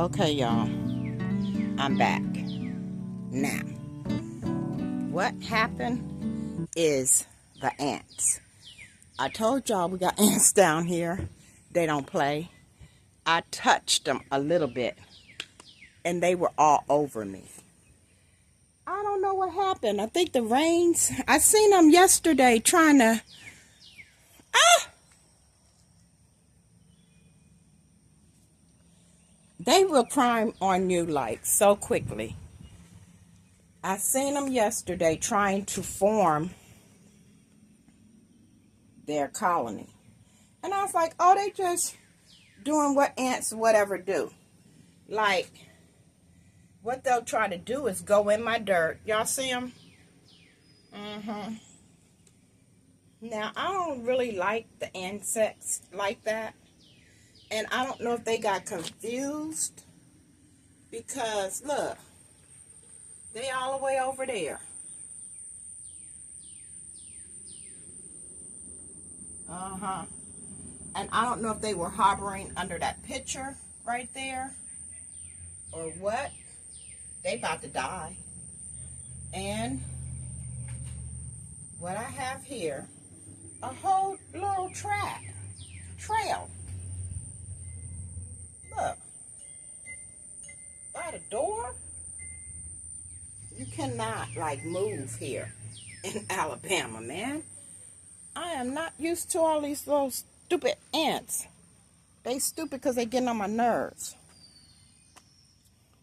Okay, y'all, I'm back. Now, what happened is the ants. I told y'all we got ants down here. They don't play. I touched them a little bit, and they were all over me. I don't know what happened. I think the rains. I seen them yesterday trying to... They will climb on you like so quickly. I seen them yesterday trying to form their colony. And I was like, oh, they just doing what ants whatever do. Like, what they'll try to do is go in my dirt. Y'all see them? Now, I don't really like the insects like that. And I don't know if they got confused. Because, look, they all the way over there. And I don't know if they were harboring under that picture right there. Or what. They about to die. And what I have here, a whole little trail. Look. By the door. You cannot, like, move here in Alabama, man. I am not used to all these little stupid ants. They stupid because they getting on my nerves.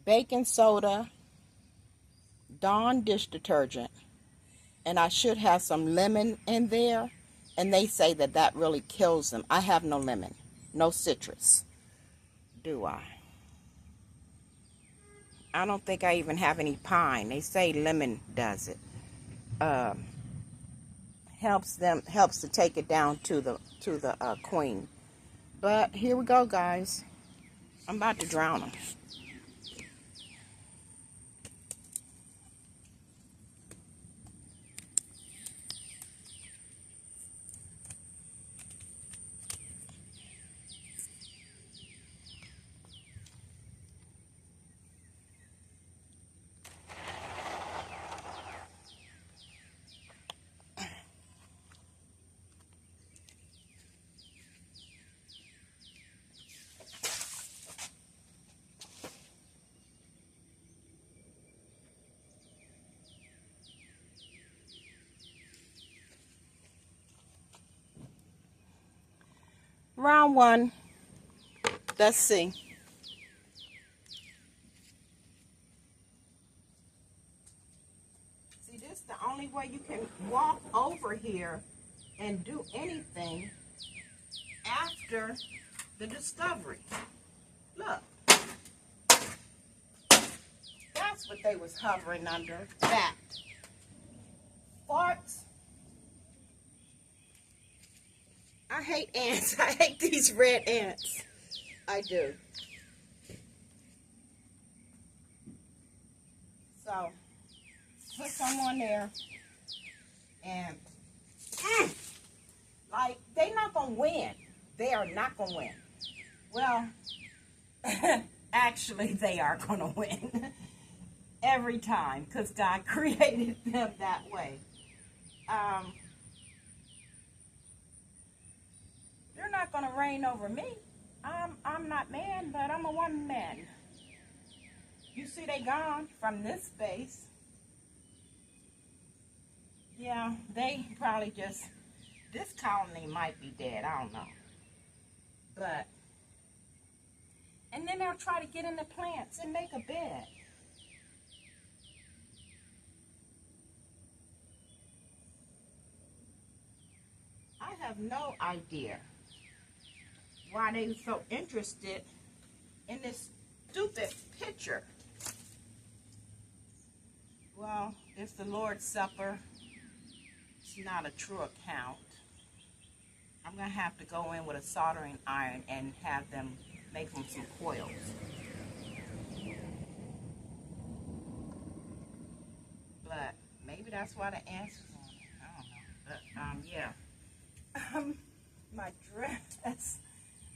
Baking soda, Dawn dish detergent, and I should have some lemon in there, and they say that that really kills them. I have no lemon, no citrus, do I? I don't think I even have any pine. They say lemon does it. Helps to take it down to the queen. But here we go, guys. I'm about to drown them. Round one. Let's see. See, this is the only way you can walk over here and do anything after the discovery. Look. That's what they was hovering under. That. Farts. I hate ants. I hate these red ants. I do. So, put some on there. And, like, they not going to win. They are not going to win. Well, actually, they are going to win. Every time. Because God created them that way. They're not going to reign over me. I'm not man, but I'm a woman man. You see they gone from this space. Yeah, they probably just, this colony might be dead. I don't know. But, and then they'll try to get in the plants and make a bed. I have no idea why they were so interested in this stupid picture. Well, it's the Lord's Supper. It's not a true account. I'm going to have to go in with a soldering iron and have them make them some coils. But maybe that's why the ants was on it. I don't know. But, yeah. My dress.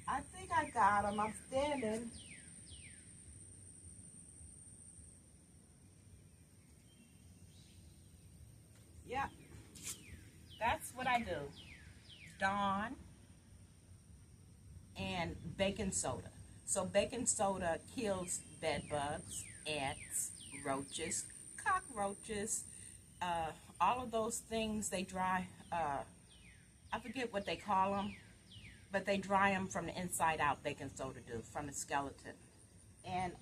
I think I got them. I'm standing Dawn, and baking soda. So baking soda kills bed bugs, ants, roaches, cockroaches, all of those things. They dry, I forget what they call them, but they dry them from the inside out, baking soda do, from the skeleton. And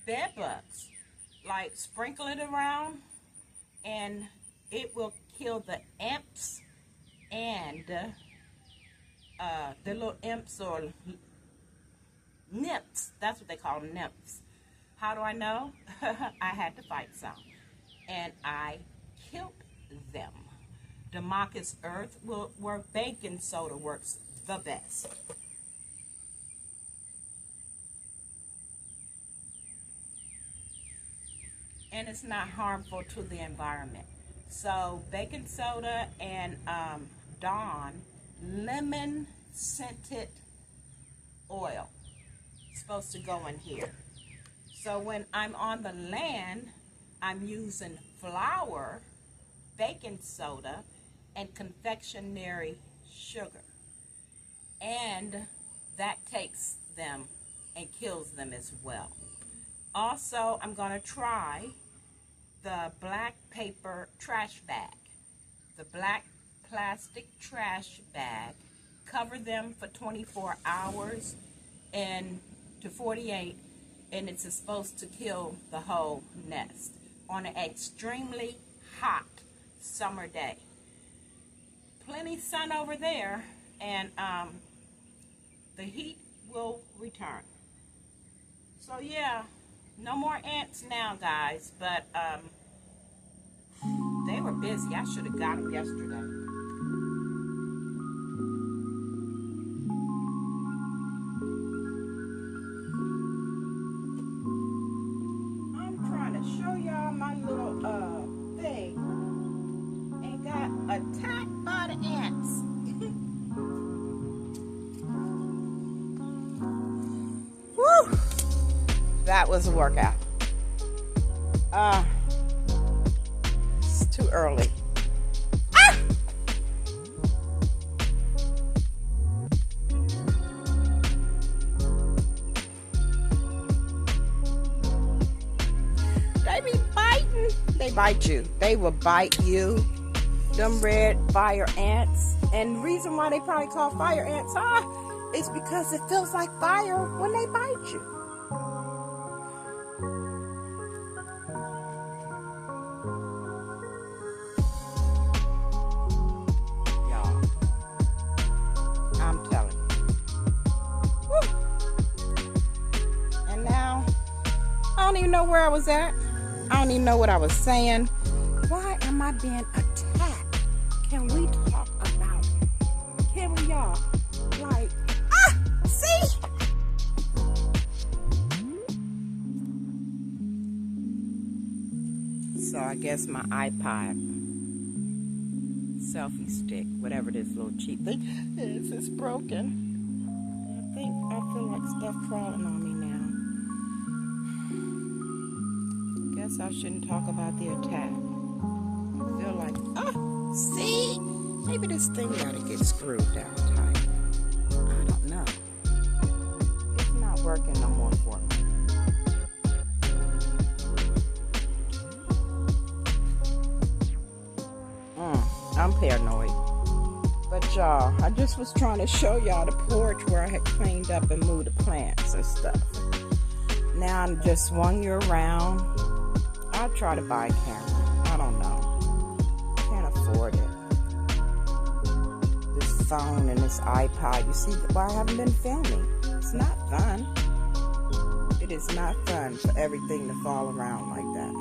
bed bugs, like sprinkle it around and it will kill the imps and the little imps or nymphs. That's what they call them, nymphs. How do I know? I had to fight some, and I killed them. Democcus earth will work. Baking soda works the best. And it's not harmful to the environment. So baking soda and Dawn lemon scented oil is supposed to go in here. So when I'm on the land, I'm using flour, baking soda, and confectionery sugar. And that takes them and kills them as well. Also, I'm going to try the black paper trash bag. The black plastic trash bag. Cover them for 24 hours and to 48, and it's supposed to kill the whole nest on an extremely hot summer day. Plenty sun over there, and the heat will return. So yeah, no more ants now, guys, but they were busy. I should have got them yesterday. I'm trying to show y'all my little thing and got attacked by the ants. Woo! That was a workout. It's too early. Ah! They be biting. They bite you. They will bite you. Them red fire ants. And the reason why they probably call fire ants, is because it feels like fire when they bite you. I don't even know where I was at. I don't even know what I was saying. Why am I being attacked? Can we talk about it? Can we, y'all? Like, see? So I guess my iPod selfie stick, whatever this little cheap thing is broken. I feel like stuff crawling on me now. Guess I shouldn't talk about the attack. I feel like, see? Maybe this thing gotta get screwed down tight. I don't know. It's not working no more for me. I'm paranoid. But y'all, I just was trying to show y'all the porch where I had cleaned up and moved the plants and stuff. Now I'm just swung you around. I'll try to buy a camera. I don't know. Can't afford it. This phone and this iPod. You see why I haven't been filming. It's not fun. It is not fun for everything to fall around like that.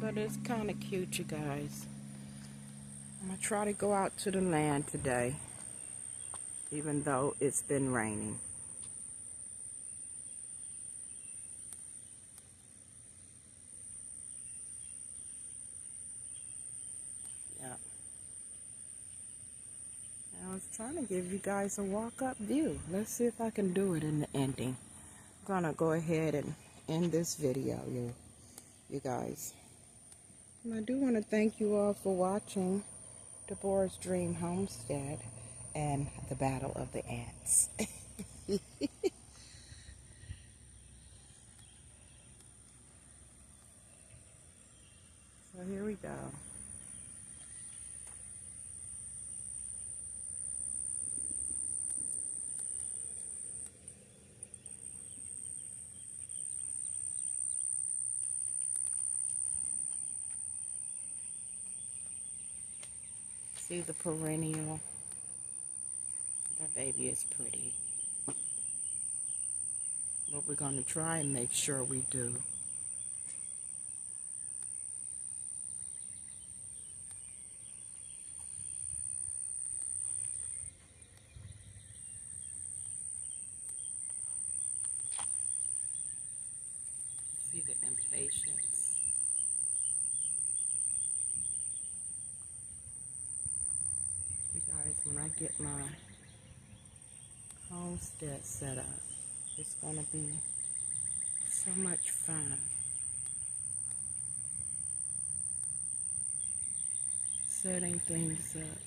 But it's kind of cute, you guys. I'm going to try to go out to the land today, even though it's been raining. Yep. I was trying to give you guys a walk-up view. Let's see if I can do it in the ending. I'm going to go ahead and end this video, you guys. And I do want to thank you all for watching Deborah's Dream Homestead and the Battle of the Ants. So here we go. See the perennial? That baby is pretty. But we're going to try and make sure we do. See the impatience. You guys, when I get my homestead set up, it's going to be so much fun. Setting things up.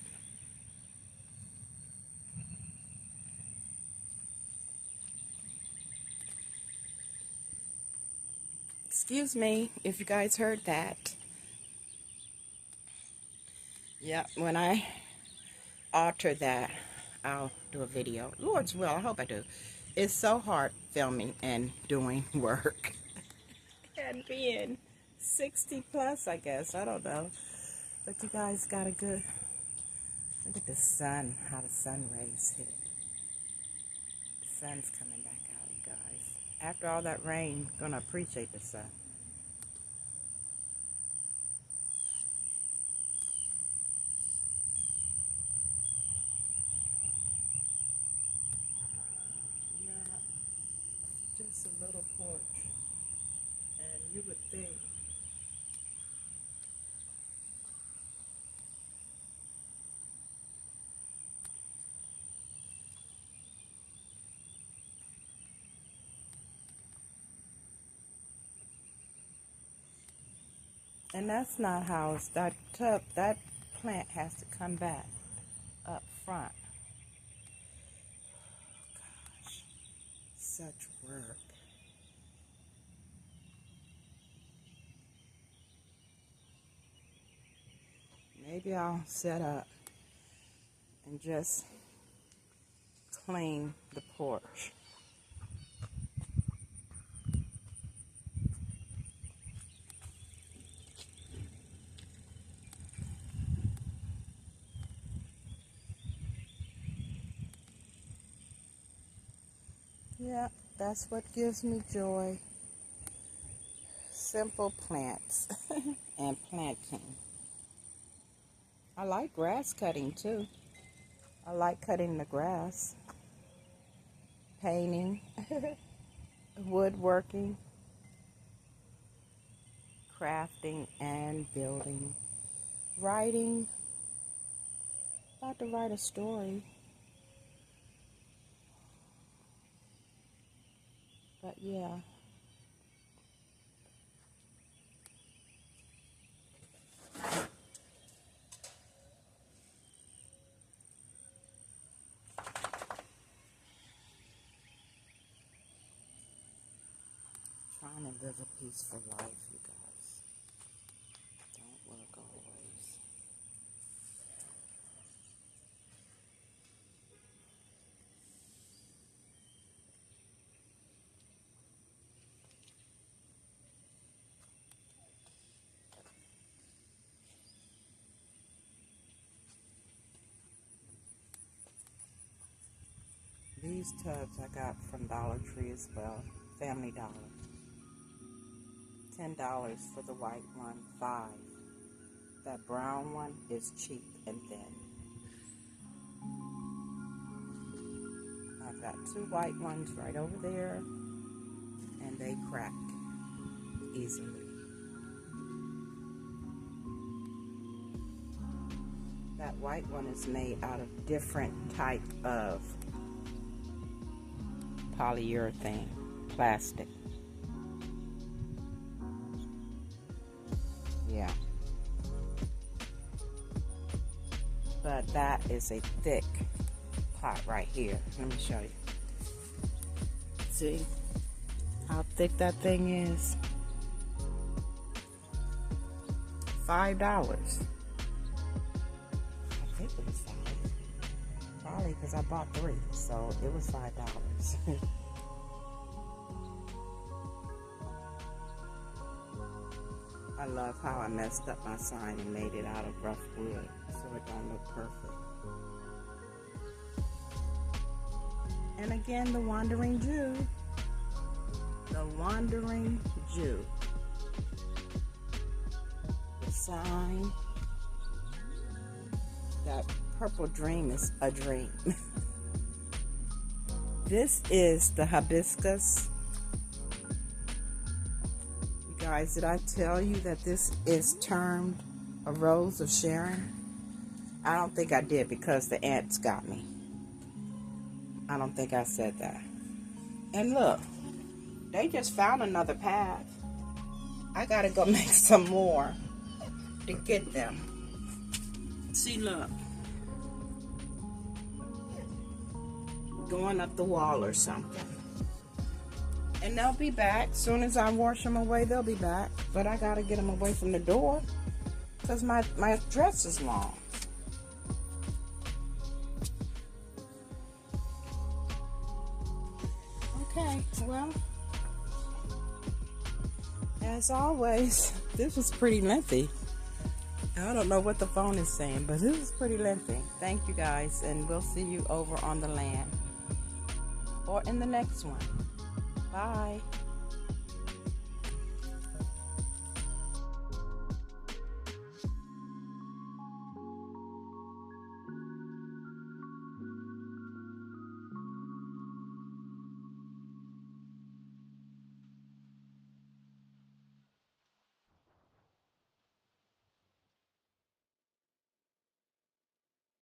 Excuse me if you guys heard that. Yeah, when I alter that, I'll do a video. Lord's will, I hope I do. It's so hard filming and doing work. And being 60 plus, I guess. I don't know. But you guys got a good... Look at the sun, how the sun rays hit. The sun's coming back out, you guys. After all that rain, gonna appreciate the sun. Yeah, just a little porch. And you would think and that's not how it's that tub, that plant has to come back up front. Gosh, such work. Maybe I'll set up and just clean the porch. Yeah, that's what gives me joy. Simple plants and planting. I like grass cutting too. I like cutting the grass, painting, woodworking, crafting and building, writing. About to write a story. But yeah. Trying to live a peaceful life, you guys. Don't work always. These tubs I got from Dollar Tree as well, Family Dollar. $10 for the white one, $5. That brown one is cheap and thin. I've got 2 white ones right over there, and they crack easily. That white one is made out of different type of polyurethane plastic. but that is a thick pot right here. Let me show you. See how thick that thing is? $5. I think it was $5. Probably because I bought 3, so it was $5. I love how I messed up my sign and made it out of rough wood, so it don't look perfect. And again, the Wandering Jew. The Wandering Jew. The sign. That purple dream is a dream. This is the hibiscus. You guys, did I tell you that this is termed a rose of Sharon? I don't think I did because the ants got me. I don't think I said that. And look, they just found another path. I gotta go make some more to get them. See, look. Going up the wall or something. And they'll be back. Soon as I wash them away, they'll be back. But I gotta get them away from the door because my dress is long. Okay, well, as always, this was pretty lengthy. I don't know what the phone is saying, but this is pretty lengthy. Thank you guys, and we'll see you over on the land or in the next one. Bye.